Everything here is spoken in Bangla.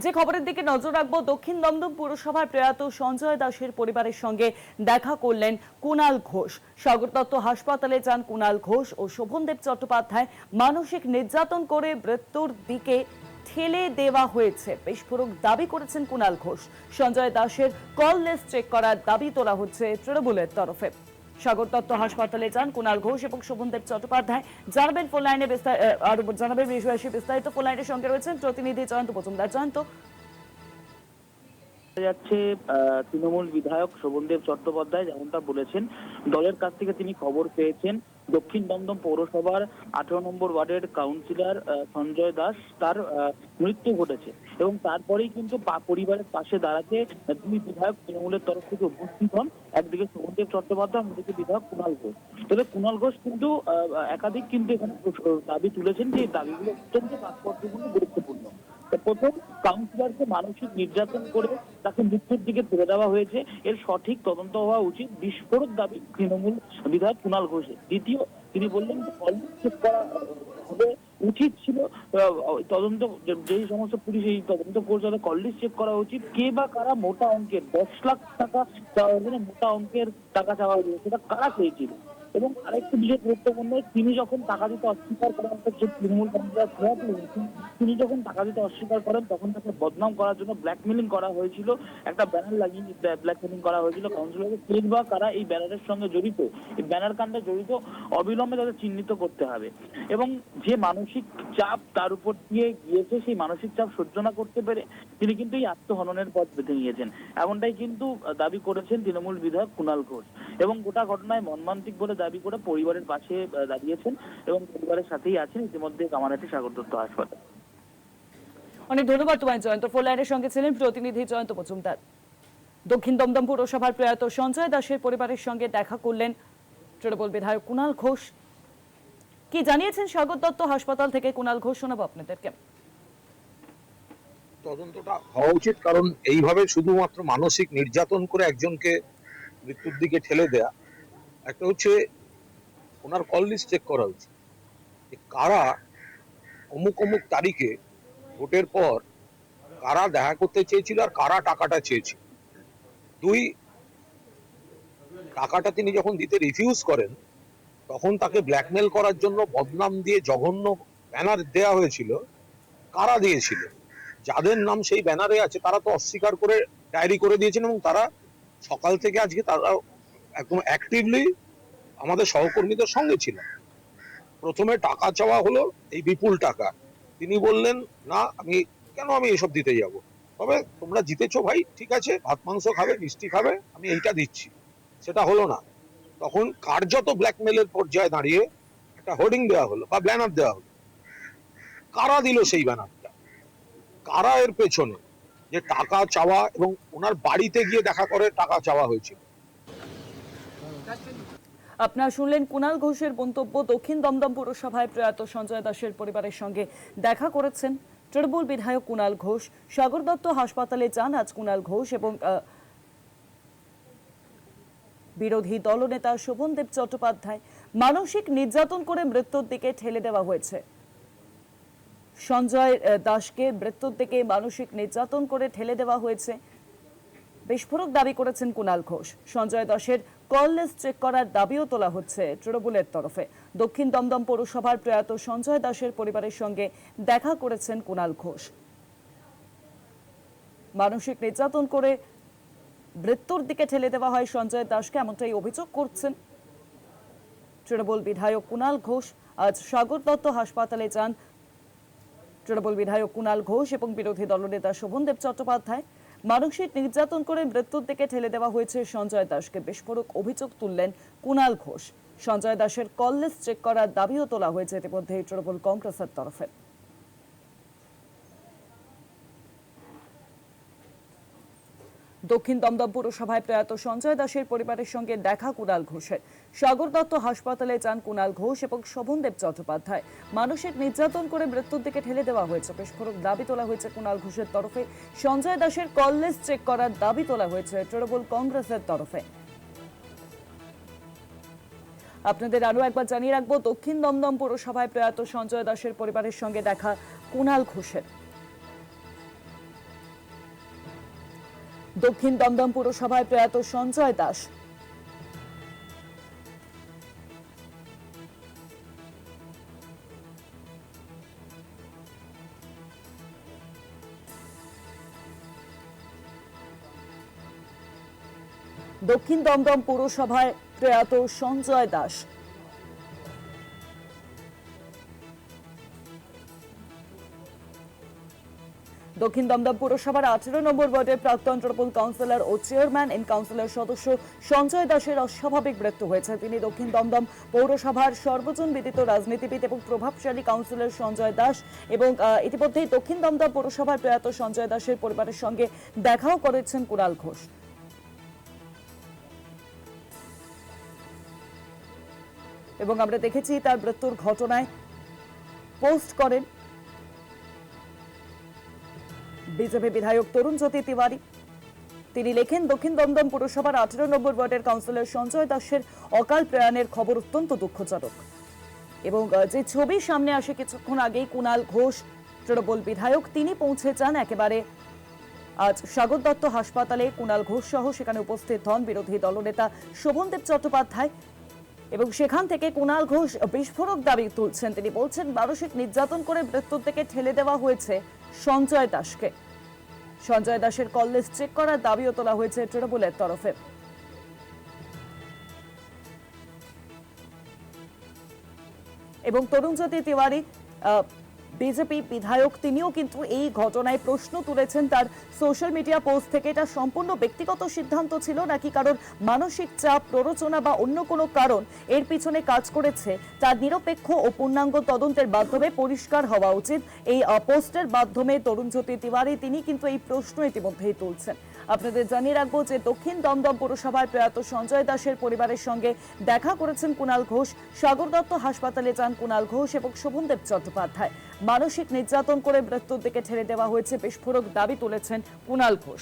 যে খবরের দিকে নজর রাখবো, দক্ষিণ দমদম পুরসভার প্রয়াত সঞ্জয় দাসের পরিবারের সঙ্গে দেখা করলেন কুণাল ঘোষ। সাগর দত্ত হাসপাতালে যান কুণাল ঘোষ ও শোভনদেব চট্টোপাধ্যায়। মানসিক নির্যাতন করে মৃত্যুর দিকে ঠেলে দেওয়া হয়েছে বিস্ফোরক দাবি করেছেন কুণাল ঘোষ। সঞ্জয় দাসের কল লিস্ট চেক করার দাবি তোলা হচ্ছে তৃণমূলের তরফে। সাগর দত্ত হাসপাতালে যান কুণাল ঘোষ এবং শোভনদেব চট্টোপাধ্যায়। জানাবেন ফোন লাইনে জানাবেন বিষয়টি বিস্তারিত। ফোন লাইনের সঙ্গে রয়েছেন প্রতিনিধি জয়ন্ত মজুমদার। জয়ন্ত, যাচ্ছে তৃণমূল বিধায়ক শোভনদেব চট্টোপাধ্যায় যেমনটা বলেছেন, দলের কাছ থেকে তিনি খবর পেয়েছেন দক্ষিণ দমদম পৌরসভার 18 নম্বর ওয়ার্ডের কাউন্সিলর সঞ্জয় দাস তার মৃত্যু ঘটেছে এবং তারপরেই কিন্তু পরিবারের পাশে দাঁড়াতে দুই বিধায়ক তৃণমূলের তরফ থেকে উপস্থিত হন। একদিকে শোভনদেব চট্টোপাধ্যায়, অন্যদিকে বিধায়ক কুণাল ঘোষ। তবে কুণাল ঘোষ কিন্তু একাধিক কিন্তু এখানে দাবি তুলেছেন, যে দাবিগুলো অত্যন্ত তাৎপর্যপূর্ণ, গুরুত্বপূর্ণ। প্রথম, কাউন্সিলরকে মানসিক নির্যাতন করে তাকে মৃত্যুর দিকে তুলে দেওয়া হয়েছে, এর সঠিক তদন্ত হওয়া উচিত, বিস্ফোরক দাবি তৃণমূল বিধায়ক কুণাল ঘোষের। দ্বিতীয়, তিনি বললেন যে চেক করা হবে উচিত ছিল, তদন্ত যেই সমস্ত পুলিশ এই তদন্ত করছে তাদের কললিস চেক করা উচিত। কে বা কারা মোটা অঙ্কের 10 লাখ টাকা চাওয়া হয়েছিল, মোটা অঙ্কের টাকা চাওয়া হয়েছিল, সেটা কারা চেয়েছিল। এবং আরেকটি বিষয় গুরুত্বপূর্ণ, তিনি যখন টাকা দিতে অস্বীকার করেন, যে তৃণমূল কংগ্রেস তিনি যখন টাকা দিতে অস্বীকার করেন তখন তাকে বদনাম করার জন্য ব্ল্যাকমেলিং করা হয়েছিল। একটা ব্যানার লাগিয়ে ব্ল্যাকমেলিং করা হয়েছিল কাউন্সিলরকে। কে বা কারা এই ব্যানারের সঙ্গে জড়িত, এই ব্যানার কাণ্ডে জড়িত, অবিলম্বে তাদের চিহ্নিত করতে হবে। এবং যে মানসিক চাপ তার উপর দিয়ে গিয়েছে, সেই মানসিক চাপ সহ্য না করতে পেরে তিনি কিন্তু এই আত্মহননের পথ বেছে নিয়েছেন, এমনটাই কিন্তু দাবি করেছেন তৃণমূল বিধায়ক কুণাল ঘোষ। এবং গোটা ঘটনায় মর্মান্তিক বলে দাবি করে পরিবারের পাশে দাঁড়িয়েছেন এবং পরিবারের সাথেই আছেন ইতিমধ্যে কামারহাটি সাগর দত্ত হাসপাতাল। অনেক ধন্যবাদ তোমায় জয়ন্ত। ফোন লাইনের সঙ্গে ছিলেন প্রতিনিধি জয়ন্ত মজুমদার। দক্ষিণ দমদম পুরসভার প্রয়াত সঞ্জয় দাসের পরিবারের সঙ্গে দেখা করলেন তৃণমূল বিধায়ক কুণাল ঘোষ। কি জানিয়েছেন সাগর দত্ত হাসপাতাল থেকে কুণাল ঘোষ, শোনাবো আপনাদেরকে। তদন্তটা হওয়া উচিত, কারণ এইভাবে শুধুমাত্র মানসিক নির্যাতন করে একজনকে মৃত্যুর দিকে ঠেলে দেয়া, একটা হচ্ছে ওনার কল লিস্ট চেক করা উচিত। কারা অমুক অমুক তারিখে ভোটের পর কারা দেখা করতে চেয়েছিল আর কারা টাকাটা চেয়েছিল। দুই, টাকাটা তিনি যখন দিতে রিফিউজ করেন তখন তাকে ব্ল্যাকমেল করার জন্য বদনাম দিয়ে জঘন্য ব্যানার দেয়া হয়েছিল। কারা দিয়েছিল? যাদের নাম সেই ব্যানারে আছে তারা তো অস্বীকার করে ডায়েরি করে দিয়েছেন এবং তারা সকাল থেকে আজকে তারা একদম অ্যাক্টিভলি আমাদের সহকর্মীদের সঙ্গে ছিল। প্রথমে টাকা চাওয়া হলো, এই বিপুল টাকা। তিনি বললেন, না আমি এসব দিতে যাব, তবে তোমরা জিতেছো ভাই, ঠিক আছে, ভাত মাংস খাবে, মিষ্টি খাবে, আমি এইটা দিচ্ছি। সেটা হলো না। তখন কার্যত ব্ল্যাকমেলের পর্যায়ে দাঁড়িয়ে একটা হোর্ডিং দেওয়া হলো বা ব্যানার দেওয়া হলো। কারা দিল সেই ব্যানারটা? কারা এর পেছনে? যে টাকা চাওয়া এবং ওনার বাড়িতে গিয়ে দেখা করে টাকা চাওয়া হয়েছিল। আপনারা শুনলেন কুণাল ঘোষের মন্তব্য। দক্ষিণ দমদম পুরসভায় প্রয়াত সঞ্জয় দাসের পরিবারের সঙ্গে দেখা করেছেন তৃণমূল বিধায়ক কুণাল ঘোষ। সাগর দত্ত হাসপাতালে যান আজ কুণাল ঘোষ এবং বিরোধী দলনেতা শোভনদেব চট্টোপাধ্যায়। মানসিক নির্যাতন করে মৃত্যুর দিকে ঠেলে দেওয়া হয়েছে। সঞ্জয় দাসকে মৃত্যুর দিকে মানসিক নির্যাতন করে ঠেলে দেওয়া হয়েছে, বিস্ফোরক দাবি করেছেন কুণাল ঘোষ। সঞ্জয় দাসের কল লিস্ট চেক করার দাবিও তোলা হচ্ছে তৃণমূলের তরফে। দক্ষিণ দমদম পৌরসভার প্রয়াত সঞ্জয় দাসের পরিবারের সঙ্গে দেখা করেছেন কুণাল ঘোষ। মানসিক নির্যাতন করে মৃত্যুর দিকে ঠেলে দেওয়া হয় সঞ্জয় দাসকে, এমনটাই অভিযোগ করছেন তৃণমূল বিধায়ক কুণাল ঘোষ। আজ সাগর দত্ত হাসপাতালে যান তৃণমূল বিধায়ক কুণাল ঘোষ এবং বিরোধী দলনেতা শোভনদেব চট্টোপাধ্যায়। মানসিক নির্যাতন করে মৃত্যুর দিকে ঠেলে দেওয়া হয়েছে সঞ্জয় দাসকে, বিস্ফোরক অভিযোগ তুললেন কুণাল ঘোষ। সঞ্জয় দাসের কল লিস্ট চেক করার দাবিও তোলা হয়েছে ইতিমধ্যে তৃণমূল কংগ্রেসের তরফে। দক্ষিণ দমদম পুরসভায় প্রয়াত সঞ্জয় দাসের পরিবারের সঙ্গে দেখা কুণাল ঘোষের। সাগর দত্ত হাসপাতালে যান কুণাল ঘোষ এবং শোভনদেব চট্টোপাধ্যায়। মানসিক নির্যাতন করে মৃত্যুর দিকে ঠেলে দেওয়া হয়েছে, বিস্ফোরক দাবি তোলা হয়েছে কুণাল ঘোষের তরফে। সঞ্জয় দাসের কল লিস্ট চেক করার দাবি তোলা হয়েছে তৃণমূল কংগ্রেসের তরফে। আপনাদের আরো একবার জানিয়ে রাখবো, দক্ষিণ দমদম পুরসভায় প্রয়াত সঞ্জয় দাসের পরিবারের সঙ্গে দেখা কুণাল ঘোষের। দক্ষিণ দমদম পুরসভায় প্রয়াত সঞ্জয় দাস। দক্ষিণ দমদম পুরসভায় প্রয়াত সঞ্জয় দাস। দক্ষিণ দমদম পুরসভার 18 নম্বর ওয়ার্ডের প্রাক্তন তৃণমূল কাউন্সিলর ও চেয়ারম্যান ইন কাউন্সিলর সদস্য সঞ্জয় দাসের অস্বাভাবিক মৃত্যু হয়েছে। তিনি দক্ষিণ দমদম পৌরসভার সর্বজন বিদিত রাজনীতিবিদ এবং প্রভাবশালী কাউন্সিলর সঞ্জয় দাস এবং ইতিমধ্যেই দক্ষিণ দমদম পৌরসভার প্রয়াত সঞ্জয় দাসের পরিবারের সঙ্গে দেখাও করেছেন কুণাল ঘোষ। এবং আমরা দেখেছি তার মৃত্যুর ঘটনায় পোস্ট করেন বিজেপি বিধায়ক তরুণজ্যোতি তিওয়ারি। তিনি লেখেন, দক্ষিণ দমদম পুরসভার 18 নম্বর ওয়ার্ডের কাউন্সিলর সঞ্জয় দাসের অকাল প্রয়াণের খবর অত্যন্ত দুঃখজনক। এবং যে ছবি সামনে আসে কিছুক্ষণ আগেই, কুণাল ঘোষ তৃণমূল বিধায়ক, তিনি পৌঁছে যান একেবারে আজ স্বাগত দত্ত হাসপাতালে। কুণাল ঘোষ সহ সেখানে উপস্থিত হন বিরোধী দলনেতা শোভনদেব চট্টোপাধ্যায় এবং সেখান থেকে কুণাল ঘোষ বিস্ফোরক দাবি তুলছেন। তিনি বলছেন, মানসিক নির্যাতন করে মৃত্যুর দিকে ঠেলে দেওয়া হয়েছে সঞ্জয় দাসকে। সঞ্জয় দাসের কল লিস্ট চেক করার দাবিও তোলা হয়েছে তৃণমূলের তরফে। এবং তরুণজ্যোতি তিওয়ারি বিজেপি বিধায়ক, তিনিও কিন্তু এই ঘটনায় প্রশ্ন তুলেছেন তার সোশ্যাল মিডিয়া পোস্ট থেকে। এটা সম্পূর্ণ ব্যক্তিগত সিদ্ধান্ত ছিল নাকি কারণ মানসিক চাপ, প্ররোচনা বা অন্য কোনো কারণ এর পিছনে কাজ করেছে, তার নিরপেক্ষ ও পূর্ণাঙ্গ তদন্তের মাধ্যমে পরিষ্কার হওয়া উচিত। এই পোস্টের মাধ্যমে তরুণজ্যোতি তিওয়ারি তিনি কিন্তু এই প্রশ্ন ইতিমধ্যেই তুলছেন। আপনাদের জানিয়ে রাখবো যে দক্ষিণ দমদম পুরসভায় প্রয়াত সঞ্জয় দাসের পরিবারের সঙ্গে দেখা করেছেন কুণাল ঘোষ। স্বাগত দত্ত হাসপাতালে যান কুণাল ঘোষ এবং শোভনদেব চট্টোপাধ্যায়। মানসিক নির্যাতন করে মৃত্যুর দিকে ঠেলে দেওয়া হয়েছে বিস্ফোরক দাবি তুলেছেন কুণাল ঘোষ।